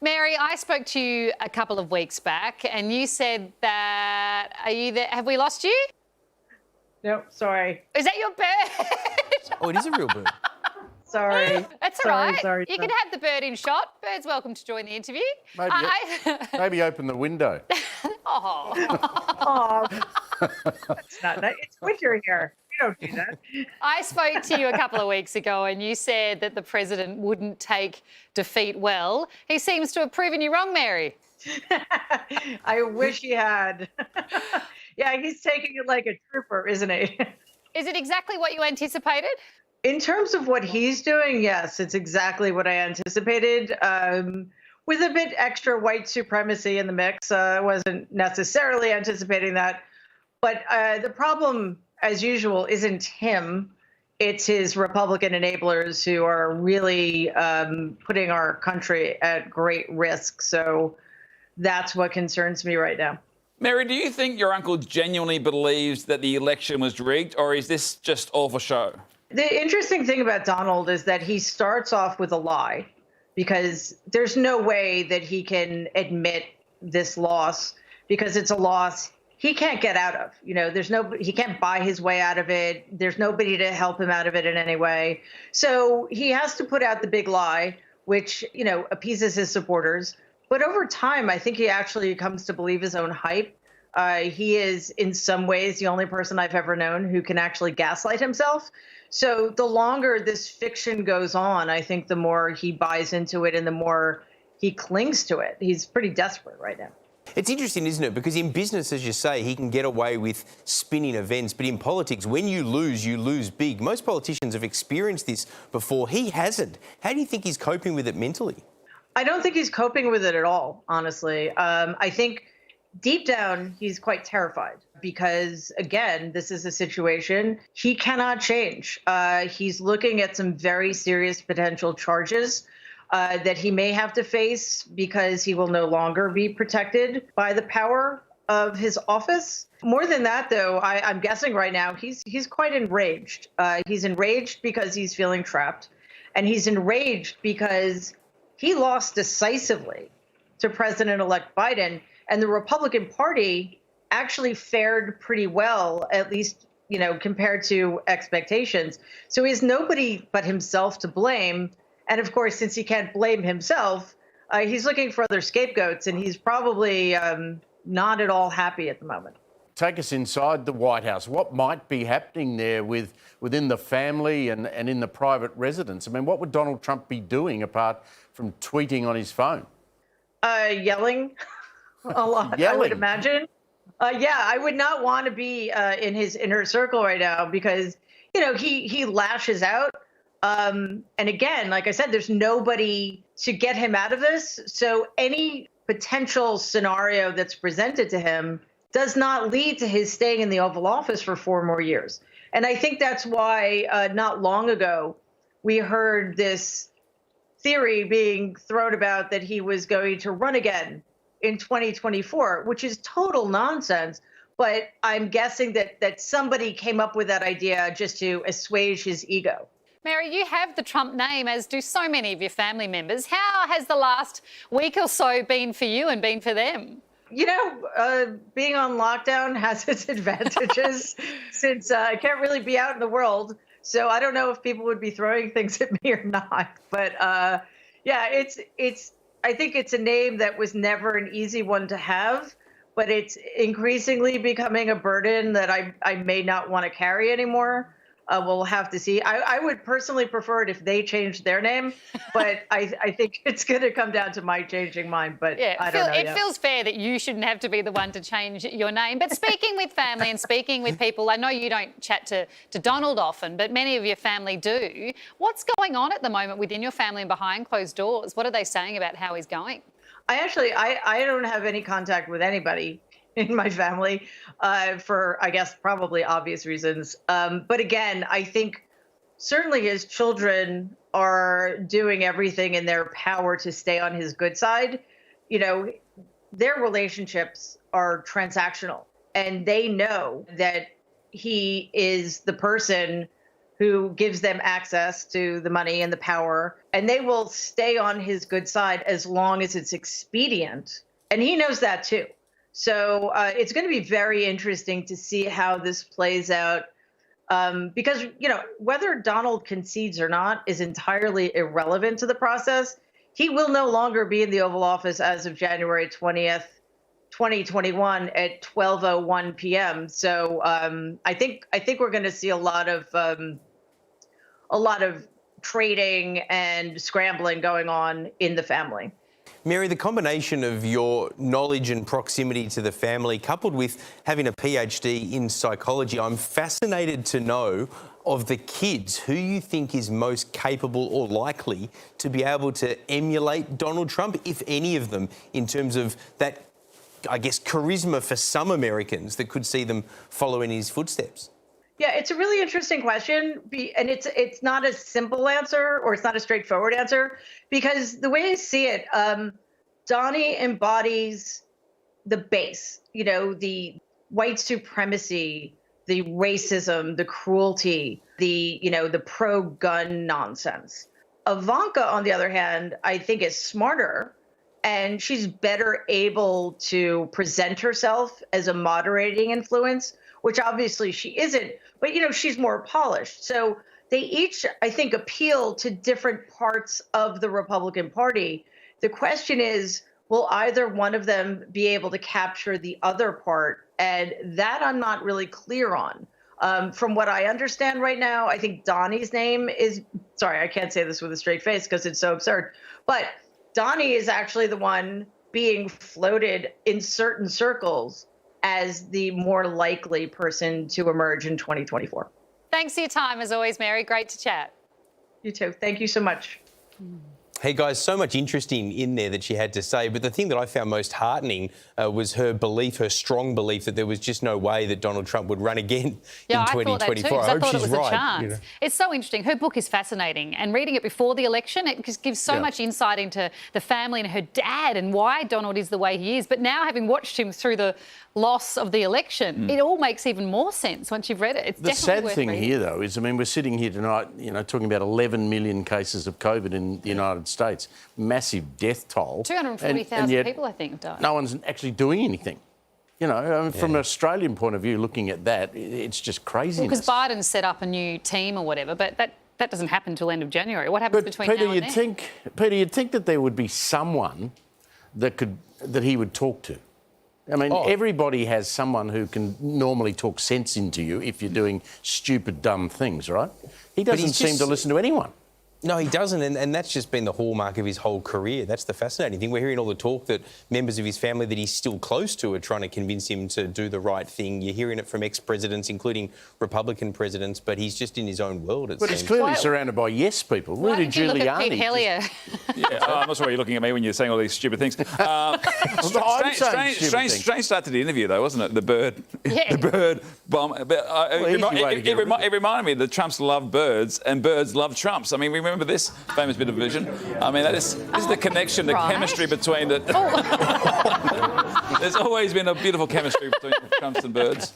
Mary, I spoke to you a couple of weeks back and you said that, are you there? Have we lost you? Nope, sorry. Is that your bird? Oh, it is a real bird. Sorry. That's all right. Sorry. You can have the bird in shot. Bird's welcome to join the interview. Maybe open the window. Oh. Oh, that's not nice. It's winter here. You don't do that. I spoke to you a couple of weeks ago and you said that the president wouldn't take defeat well. He seems to have proven you wrong, Mary. I wish he had. Yeah, he's taking it like a trooper, isn't he? Is it exactly what you anticipated? In terms of what he's doing, yes, it's exactly what I anticipated. With a bit extra white supremacy in the mix. I wasn't necessarily anticipating that. But the problem, as usual, isn't him. It's his Republican enablers who are really putting our country at great risk. So that's what concerns me right now. Mary, do you think your uncle genuinely believes that the election was rigged, or is this just all for show? The interesting thing about Donald is that he starts off with a lie, because there's no way that he can admit this loss, because it's a loss he can't get out of. You know, he can't buy his way out of it. There's nobody to help him out of it in any way. So he has to put out the big lie, which, you know, appeases his supporters. But over time, I think he actually comes to believe his own hype. He is, in some ways, the only person I've ever known who can actually gaslight himself. So the longer this fiction goes on, I think the more he buys into it and the more he clings to it. He's pretty desperate right now. It's interesting, isn't it? Because in business, as you say, he can get away with spinning events. But in politics, when you lose big. Most politicians have experienced this before. He hasn't. How do you think he's coping with it mentally? I don't think he's coping with it at all, honestly. I think deep down, he's quite terrified because, again, this is a situation he cannot change. He's looking at some very serious potential charges that he may have to face because he will no longer be protected by the power of his office. More than that, though, I'm guessing right now he's quite enraged. He's enraged because he's feeling trapped, and he's enraged because he lost decisively to President-elect Biden, and the Republican Party actually fared pretty well, at least, you know, compared to expectations. So he has nobody but himself to blame. And of course, since he can't blame himself, he's looking for other scapegoats, and he's probably not at all happy at the moment. Take us inside the White House. What might be happening there within the family and in the private residence? I mean, what would Donald Trump be doing apart from tweeting on his phone? Yelling a lot, Yelling. I would imagine. Yeah, I would not want to be in his inner circle right now because, you know, he lashes out. And again, like I said, there's nobody to get him out of this. So any potential scenario that's presented to him does not lead to his staying in the Oval Office for 4 more years. And I think that's why not long ago we heard this theory being thrown about that he was going to run again in 2024, which is total nonsense. But I'm guessing that somebody came up with that idea just to assuage his ego. Mary, you have the Trump name, as do so many of your family members. How has the last week or so been for you and been for them? You know, being on lockdown has its advantages since I can't really be out in the world. So I don't know if people would be throwing things at me or not. But yeah, I think it's a name that was never an easy one to have, but it's increasingly becoming a burden that I may not want to carry anymore. We'll have to see. I would personally prefer it if they changed their name, but I think it's going to come down to my changing mine. But yeah, I don't know. It feels fair that you shouldn't have to be the one to change your name. But speaking with family and speaking with people, I know you don't chat to Donald often, but many of your family do. What's going on at the moment within your family and behind closed doors? What are they saying about how he's going? I don't have any contact with anybody in my family for, I guess, probably obvious reasons. But again, I think certainly his children are doing everything in their power to stay on his good side. You know, their relationships are transactional, and they know that he is the person who gives them access to the money and the power, and they will stay on his good side as long as it's expedient. And he knows that too. So it's going to be very interesting to see how this plays out. Because, whether Donald concedes or not is entirely irrelevant to the process. He will no longer be in the Oval Office as of January 20th, 2021 at 12:01 p.m. So I think we're going to see a lot of trading and scrambling going on in the family. Mary, the combination of your knowledge and proximity to the family, coupled with having a PhD in psychology, I'm fascinated to know of the kids who you think is most capable or likely to be able to emulate Donald Trump, if any of them, in terms of that, I guess, charisma for some Americans that could see them follow in his footsteps. Yeah, it's a really interesting question, and it's not a simple answer, or it's not a straightforward answer, because the way I see it, Donnie embodies the base, the white supremacy, the racism, the cruelty, the pro-gun nonsense. Ivanka, on the other hand, I think is smarter, and she's better able to present herself as a moderating influence, which obviously she isn't, but she's more polished. So they each, I think, appeal to different parts of the Republican Party. The question is, will either one of them be able to capture the other part? And that I'm not really clear on. From what I understand right now, I think Donnie's name is, sorry, I can't say this with a straight face because it's so absurd, but Donnie is actually the one being floated in certain circles as the more likely person to emerge in 2024. Thanks for your time, as always, Mary. Great to chat. You too. Thank you so much. Hey guys, so much interesting in there that she had to say, but the thing that I found most heartening was her belief, her strong belief that there was just no way that Donald Trump would run again in 2024. I thought that too, I hope thought she's it was right. a chance. It's so interesting. Her book is fascinating, and reading it before the election, it just gives so much insight into the family and her dad and why Donald is the way he is. But now, having watched him through the loss of the election, it all makes even more sense once you've read it. It's the definitely sad worth thing reading. here, though, is, we're sitting here tonight, talking about 11 million cases of COVID in the United States. Massive death toll. 240,000 people, I think, have died. No one's actually doing anything. From an Australian point of view, looking at that, it's just craziness. Because Biden set up a new team or whatever, but that doesn't happen until end of January. What happens between now and then? Peter, you'd think that there would be someone that he would talk to. Everybody has someone who can normally talk sense into you if you're doing stupid, dumb things, right? He doesn't seem to listen to anyone. No, he doesn't, and that's just been the hallmark of his whole career. That's the fascinating thing. We're hearing all the talk that members of his family that he's still close to are trying to convince him to do the right thing. You're hearing it from ex-presidents, including Republican presidents, but he's just in his own world, it But seems. he's clearly surrounded by yes people. Why Rudy did you look at Pete Giuliani. Hellier? I'm not sure why you're looking at me when you're saying all these stupid things. Strange start to the interview, though, wasn't it? The bird, the bird bomb. It reminded me that Trumps love birds and birds love Trumps. Remember this famous bit of vision? This is the connection, the chemistry between the. There's always been a beautiful chemistry between Trumps and birds.